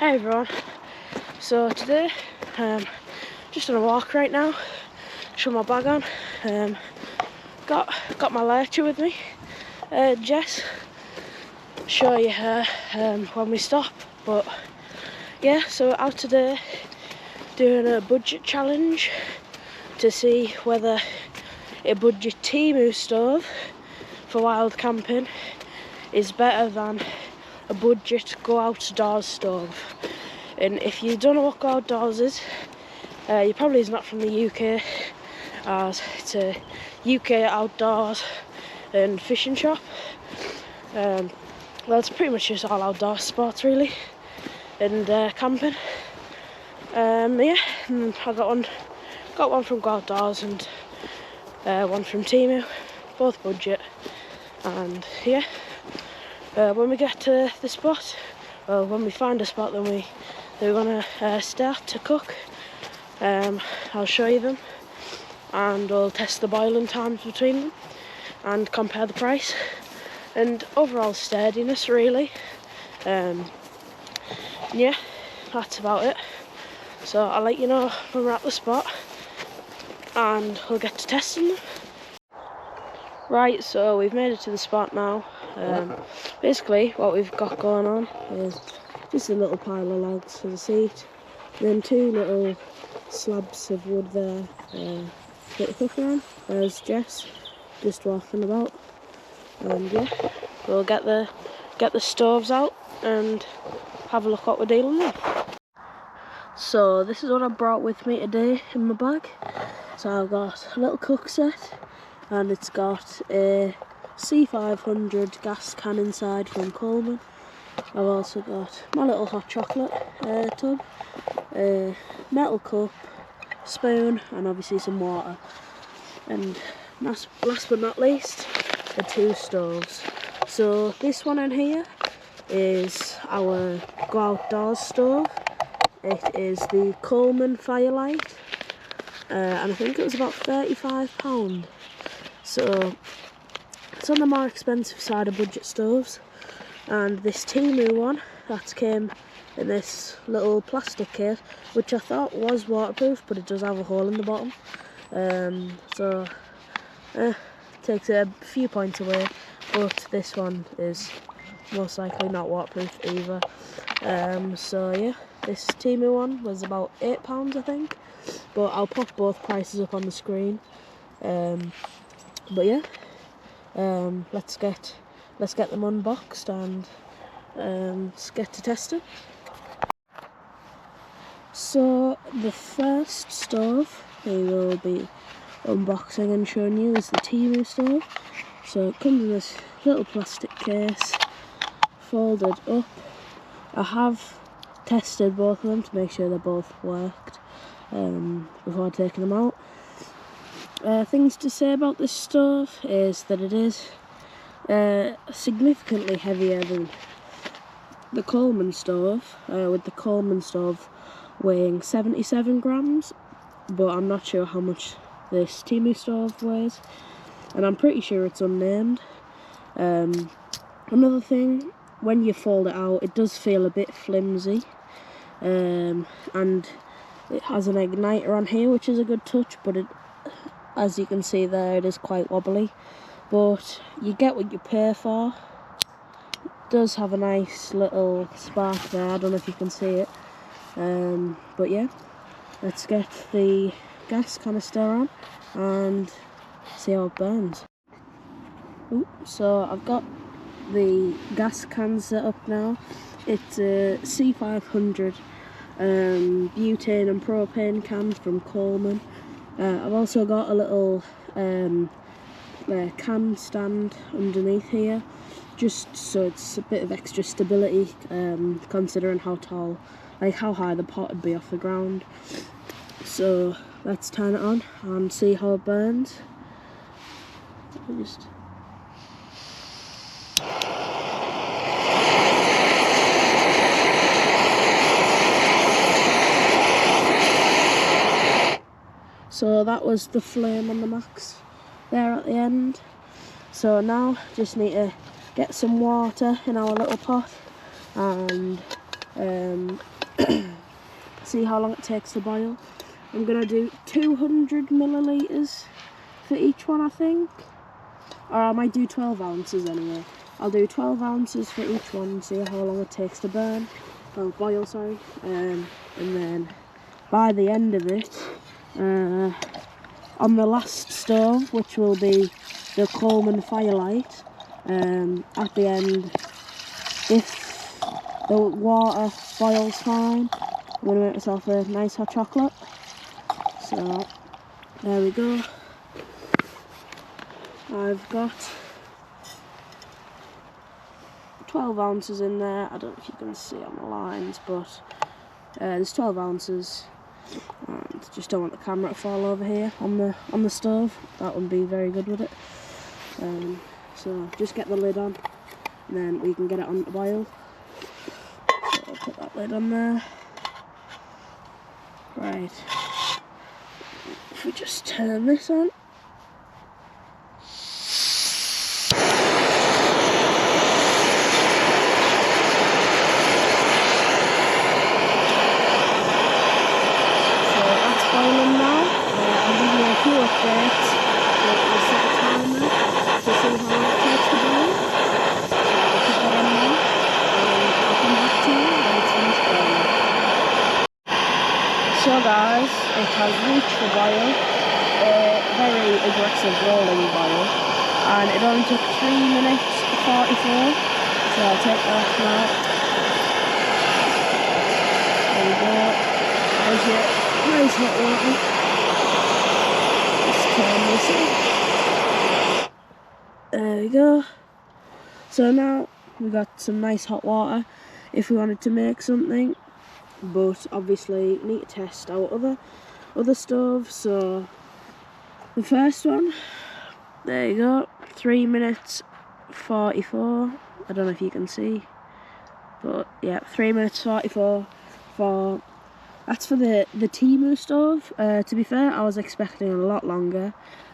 Hey everyone, so today just on a walk right now, show my bag on, got my lecture with me, Jess, show you her when we stop. But yeah, so we're out today doing a budget challenge to see whether a budget TEMU stove for wild camping is better than a budget go outdoors stove. And if you don't know what go outdoors is, you probably is not from the UK, as it's a UK outdoors and fishing shop. Well, it's pretty much just all outdoor sports really, and camping. Yeah, and I got one from Go Outdoors and one from TEMU, both budget. And yeah, when we get to the spot, well, when we find a spot, then we're gonna start to cook. I'll show you them, and we'll test the boiling times between them and compare the price and overall sturdiness really. Yeah, that's about it. So I'll let you know when we're at the spot and we'll get to testing them. Right, so we've made it to the spot now. Basically what we've got going on is just a little pile of logs for the seat, then two little slabs of wood there for the cooker on. There's Jess just walking about, and yeah, we'll get the stoves out and have a look what we're dealing with. So this is what I brought with me today in my bag. So I've got a little cook set, and it's got a C500 gas can inside from Coleman. I've also got my little hot chocolate tub, a metal cup, spoon, and obviously some water. And last but not least, the two stoves. So this one in here is our Go Outdoors stove. It is the Coleman Firelight, and I think it was about £35. So it's on the more expensive side of budget stoves. And this TEMU one that came in this little plastic case, which I thought was waterproof, but it does have a hole in the bottom. So takes a few points away, but this one is most likely not waterproof either. So yeah, this TEMU one was about £8 I think, but I'll pop both prices up on the screen. But yeah, let's get them unboxed and let's get to testing. So the first stove we will be unboxing and showing you is the TEMU stove. So it comes in this little plastic case, folded up. I have tested both of them to make sure they both worked before taking them out. Things to say about this stove is that it is significantly heavier than the Coleman stove, with the Coleman stove weighing 77 grams, but I'm not sure how much this TEMU stove weighs, and I'm pretty sure it's unnamed. Another thing, when you fold it out, it does feel a bit flimsy, and it has an igniter on here, which is a good touch, but it, as you can see there, it is quite wobbly. But you get what you pay for. It does have a nice little spark there, I don't know if you can see it. But yeah, let's get the gas canister on and see how it burns. Ooh, so I've got the gas can set up now. It's a C500 butane and propane can from Coleman. I've also got a little can stand underneath here, just so it's a bit of extra stability, considering how tall, like how high the pot would be off the ground. So let's turn it on and see how it burns. So that was the flame on the max there at the end. So now just need to get some water in our little pot and See how long it takes to boil. I'm gonna do 200 millilitres for each one, I think. Or I might do 12 ounces anyway. I'll do 12 ounces for each one and see how long it takes to boil, sorry. And then by the end of it, on the last stove, which will be the Coleman Firelight, at the end, if the water boils fine, I'm going to make myself a nice hot chocolate. So there we go. I've got 12 ounces in there. I don't know if you can see on the lines, but there's 12 ounces. And just don't want the camera to fall over here on the stove. That wouldn't be very good with it. So just get the lid on, and then we can get it on to boil. So I'll put that lid on there. Right. If we just turn this on. Boiling now. I'll give you a few updates. We'll set a timer to see how long it takes to boil. So I'll put that on now, and I'll come back to you when it's finished boiling. So guys, it has reached the boil, a very aggressive rolling boil, and it only took 3 minutes 44. So I'll take that off now. There we go. There's it. Nice hot water. Just turn this on. There we go. So now we've got some nice hot water if we wanted to make something, but obviously need to test out other stoves. So the first one, there you go, 3 minutes 44. I don't know if you can see, but yeah, 3 minutes 44 for. That's for the TEMU stove. To be fair, I was expecting a lot longer,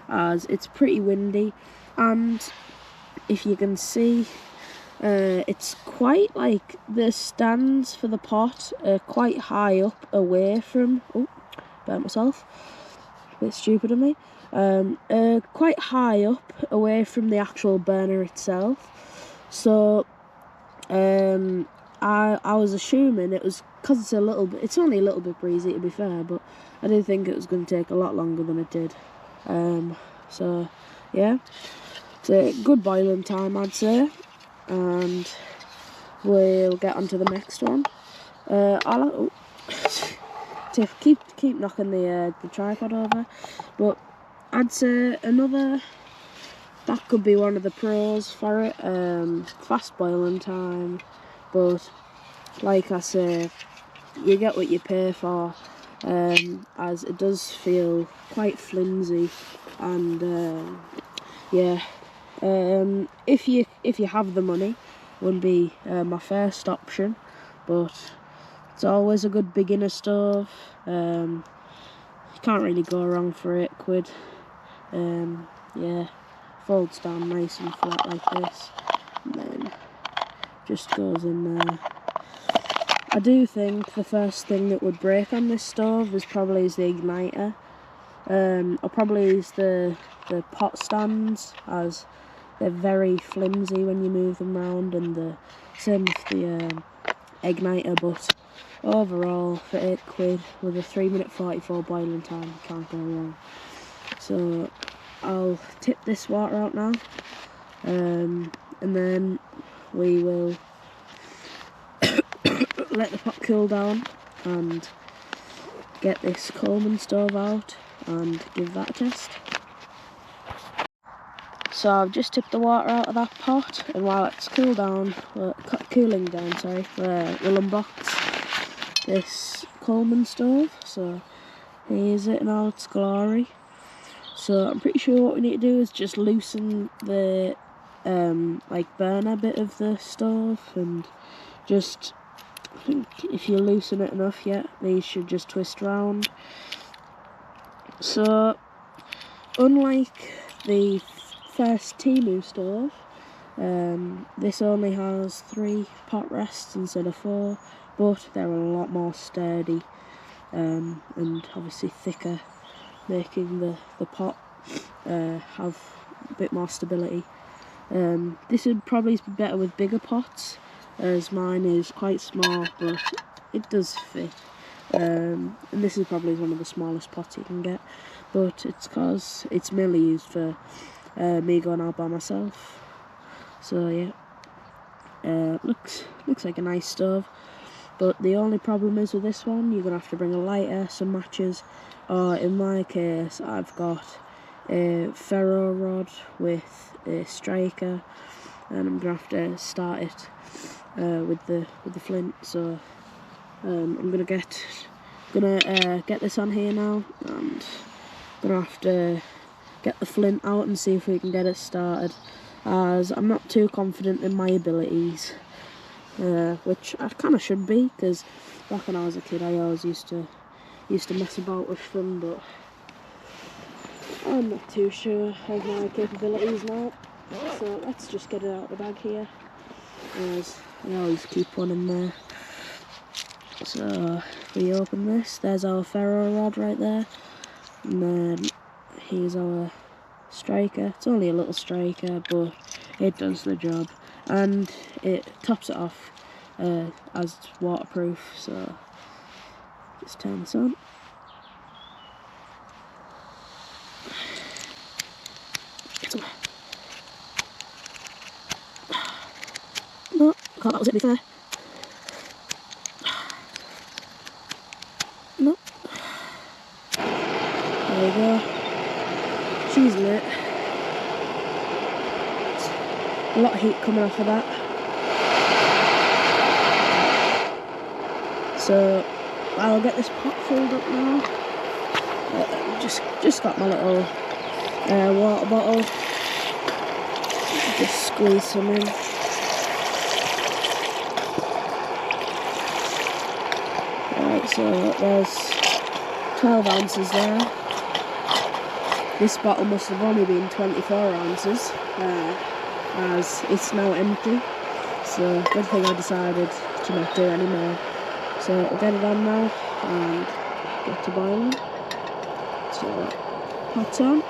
as it's pretty windy, and if you can see, it's quite like the stands for the pot are quite high up away from. Oh, burnt myself. A bit stupid of me. Quite high up away from the actual burner itself. So, I was assuming it was because it's only a little bit breezy, to be fair, but I did think it was going to take a lot longer than it did. So yeah, it's a good boiling time, I'd say, and we'll get on to the next one. I'll keep knocking the tripod over, but I'd say that could be one of the pros for it. Fast boiling time, but like I say, you get what you pay for, as it does feel quite flimsy, and yeah, if you have the money, wouldn't be my first option, but it's always a good beginner stove. You can't really go wrong for £8. Yeah, folds down nice and flat like this, and then just goes in there. I do think the first thing that would break on this stove is probably the igniter, or probably the pot stands, as they're very flimsy when you move them around, and the same with the igniter. But overall, for £8 with a 3 minute 44 boiling time, you can't go wrong. So I'll tip this water out now, and then we will let the pot cool down and get this Coleman stove out and give that a test. So I've just tipped the water out of that pot, and while it's cooling down, we'll unbox this Coleman stove. So here's it in all its glory. So I'm pretty sure what we need to do is just loosen the burner bit of the stove, and just, I think if you loosen it enough, yeah, these should just twist round. So unlike the first TEMU stove, This only has 3 pot rests instead of 4, but they're a lot more sturdy and obviously thicker, making the pot have a bit more stability. This would probably be better with bigger pots, as mine is quite small, but it does fit. And this is probably one of the smallest pots you can get, but it's because it's mainly used for me going out by myself. So yeah, looks like a nice stove. But the only problem is with this one, you're gonna have to bring a lighter, some matches, or in my case, I've got a ferro rod with a striker, and I'm gonna have to start it with the flint. So I'm gonna get this on here now, and gonna have to get the flint out and see if we can get it started, as I'm not too confident in my abilities, which I kind of should be, because back when I was a kid I always used to mess about with them, but I'm not too sure of my capabilities now. So let's just get it out of the bag here, as I always keep one in there. So if we open this, there's our ferro rod right there, and then here's our striker. It's only a little striker, but it does the job, and it tops it off as it's waterproof. So just turn this on. No, I thought that was it, to be fair. No. There we go. She's lit. A lot of heat coming off of that. So I'll get this pot filled up now. Just got my little water bottle. Just squeeze some in. Right, so there's 12 ounces there. This bottle must have only been 24 ounces, as it's now empty. So good thing I decided to not do any more. So I'll get it on now and get to boiling. So pot's on,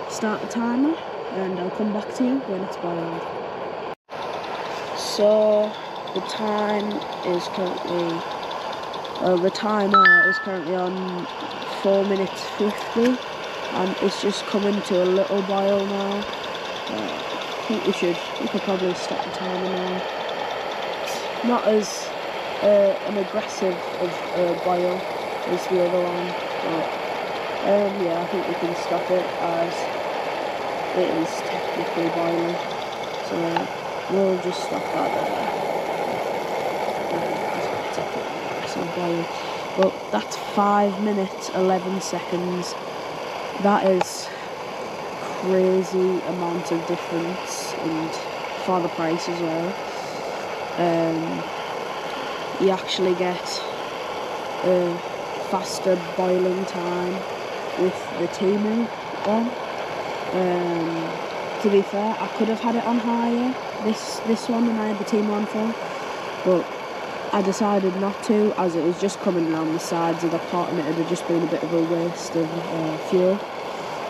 start the timer, and I'll come back to you when it's boiled. So the timer is currently on 4 minutes 50, and it's just coming to a little boil now. I think we could probably stop the timer now. It's not as an aggressive of boil as the other one, but yeah, I think we can stop it, as it is technically boiling. So we'll just stop that there. Well, that's 5 minutes 11 seconds. That is crazy amount of difference, and for the price as well. You actually get a faster boiling time with the TEMU one. To be fair, I could have had it on higher, this one, and I had the TEMU on for, but I decided not to, as it was just coming down the sides of the pot and it had just been a bit of a waste of fuel.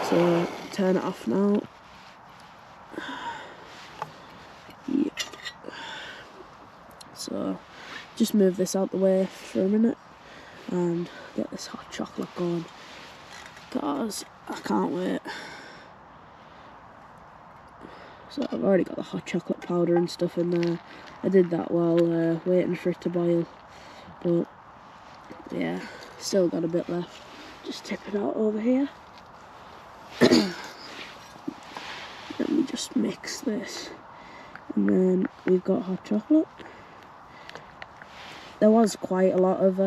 So turn it off now. Yeah. So just move this out the way for a minute and get this hot chocolate going, because I can't wait. So I've already got the hot chocolate powder and stuff in there. I did that while waiting for it to boil, but yeah, still got a bit left. Just tip it out over here. Let me just mix this, and then we've got hot chocolate. There was quite a lot of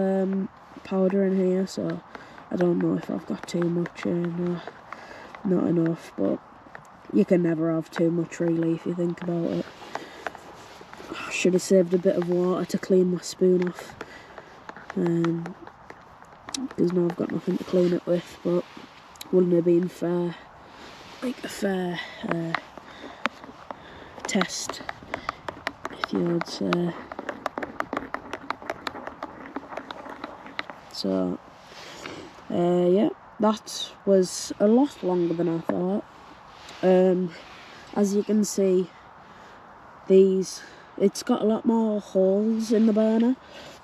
powder in here, so I don't know if I've got too much in, not enough, but you can never have too much really if you think about it. I should have saved a bit of water to clean my spoon off, because now I've got nothing to clean it with, but wouldn't have been fair, like a fair test, if you would say. So, yeah, that was a lot longer than I thought. As you can see, it's got a lot more holes in the burner,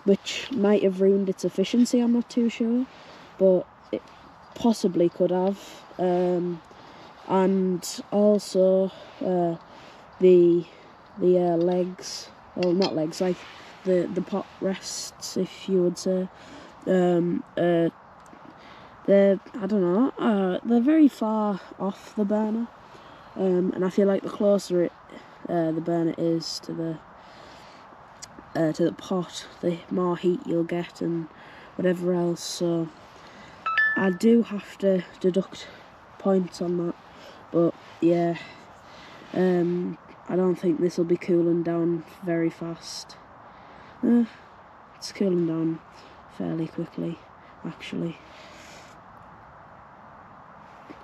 which might have ruined its efficiency, I'm not too sure, but it possibly could have. And also the legs, well, not legs, like the pot rests, if you would say, they're, I don't know, they're very far off the burner, and I feel like the closer the burner is to the pot, the more heat you'll get and whatever else. So I do have to deduct points on that, but yeah, I don't think this will be cooling down very fast. It's cooling down fairly quickly, actually.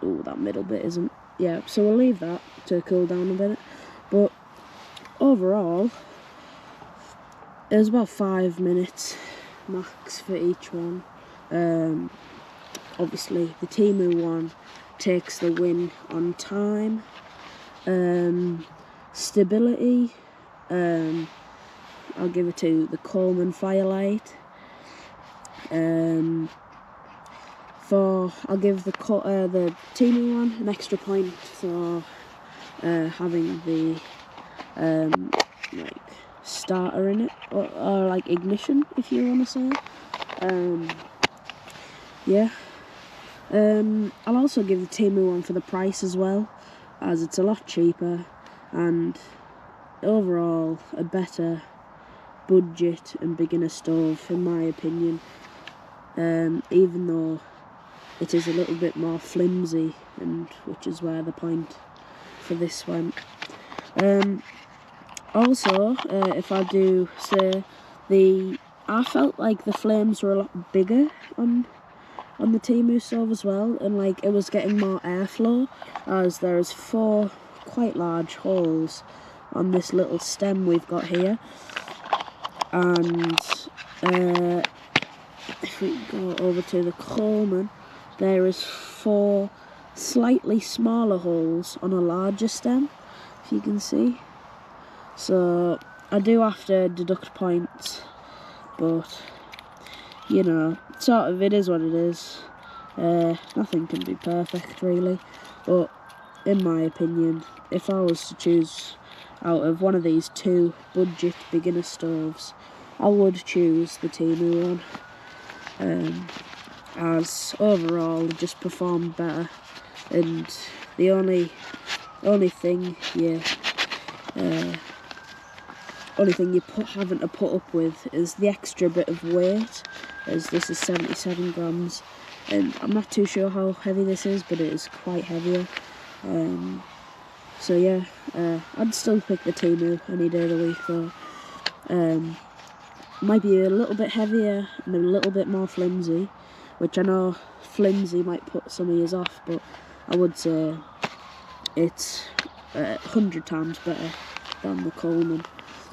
Oh, that middle bit isn't. Yeah, so we'll leave that to cool down a bit. But overall, it was about 5 minutes max for each one. Obviously, the TEMU one takes the win on time. Stability, I'll give it to the Coleman Firelight. I'll give the TEMU one an extra point for having the like starter in it, or like ignition, if you want to say. Yeah. I'll also give the TEMU one for the price as well, as it's a lot cheaper and overall a better budget and beginner stove, in my opinion. Even though it is a little bit more flimsy, and which is where the point for this went. Also, if I do say, I felt like the flames were a lot bigger on the TEMU stove as well, and like it was getting more airflow, as there's 4 quite large holes on this little stem we've got here. And if we go over to the Coleman, there is 4 slightly smaller holes on a larger stem, if you can see. So I do have to deduct points, but you know, sort of, it is what it is. Nothing can be perfect, really, but in my opinion, if I was to choose out of one of these 2 budget beginner stoves, I would choose the TEMU one, as overall it just performed better, and the only thing you having to put up with is the extra bit of weight, as this is 77 grams, and I'm not too sure how heavy this is, but it is quite heavier. So yeah, I'd still pick the TEMU any day of the week though. Might be a little bit heavier and a little bit more flimsy, which I know flimsy might put some of yous off, but I would say it's 100 times better than the Coleman.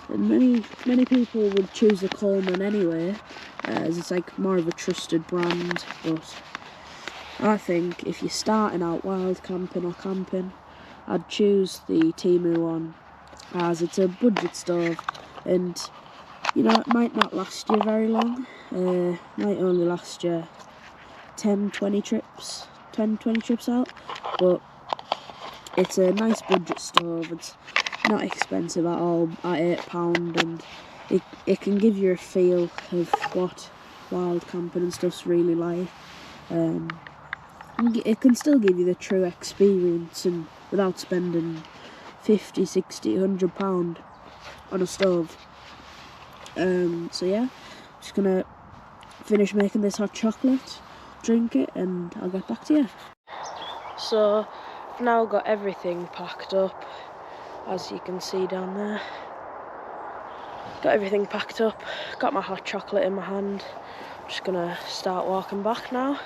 And many people would choose the Coleman anyway, as it's like more of a trusted brand, but I think if you're starting out wild camping or camping, I'd choose the TEMU one, as it's a budget stove, and you know, it might not last you very long. Might only last you 10-20 trips out, but it's a nice budget stove. It's not expensive at all, at £8, and it can give you a feel of what wild camping and stuff's really like. It can still give you the true experience, and without spending 50, 60, £100 on a stove. So yeah, just gonna finish making this hot chocolate, drink it, and I'll get back to you. So I've now got everything packed up, as you can see down there. Got everything packed up, got my hot chocolate in my hand. I'm just gonna start walking back now.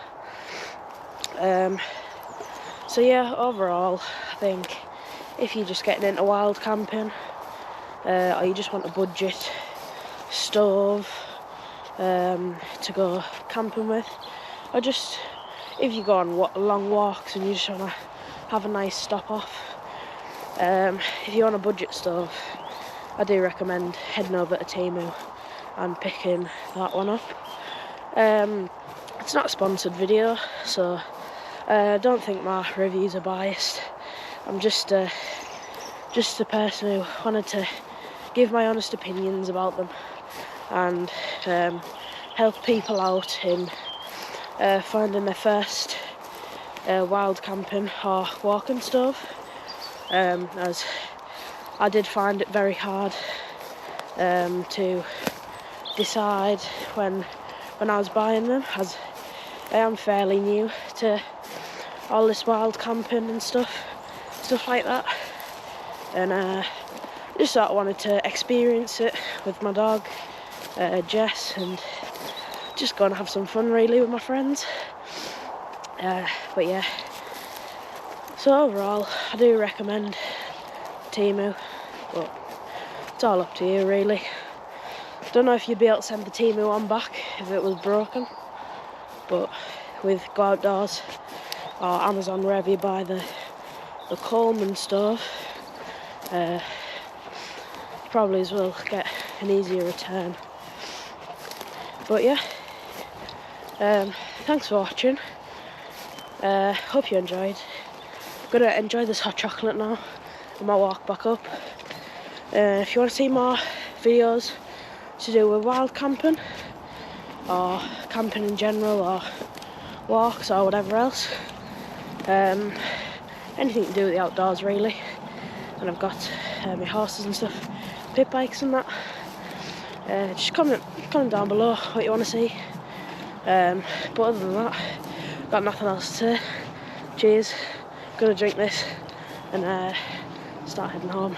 So yeah, overall I think if you're just getting into wild camping, or you just want a budget stove to go camping with, or just if you go on long walks and you just want to have a nice stop off. If you're on a budget stove, I do recommend heading over to TEMU and picking that one up. It's not a sponsored video, so don't think my reviews are biased. I'm just a person who wanted to give my honest opinions about them and help people out in finding their first wild camping or walking stove, as I did find it very hard to decide when I was buying them, as I am fairly new to all this wild camping and stuff like that, and just sort of wanted to experience it with my dog Jess, and just go and have some fun really with my friends. But yeah, so overall I do recommend TEMU, but it's all up to you really. Don't know if you'd be able to send the TEMU one back if it was broken, but with Go Outdoors or Amazon, wherever you buy the Coleman stove, you probably as well get an easier return. But yeah, thanks for watching. Hope you enjoyed. I'm gonna enjoy this hot chocolate now on my walk back up. If you want to see more videos to do with wild camping or camping in general, or walks or whatever else, anything to do with the outdoors really, and I've got my horses and stuff, pit bikes and that, just comment down below what you want to see. But other than that, got nothing else to say. Cheers, gonna drink this and start heading home.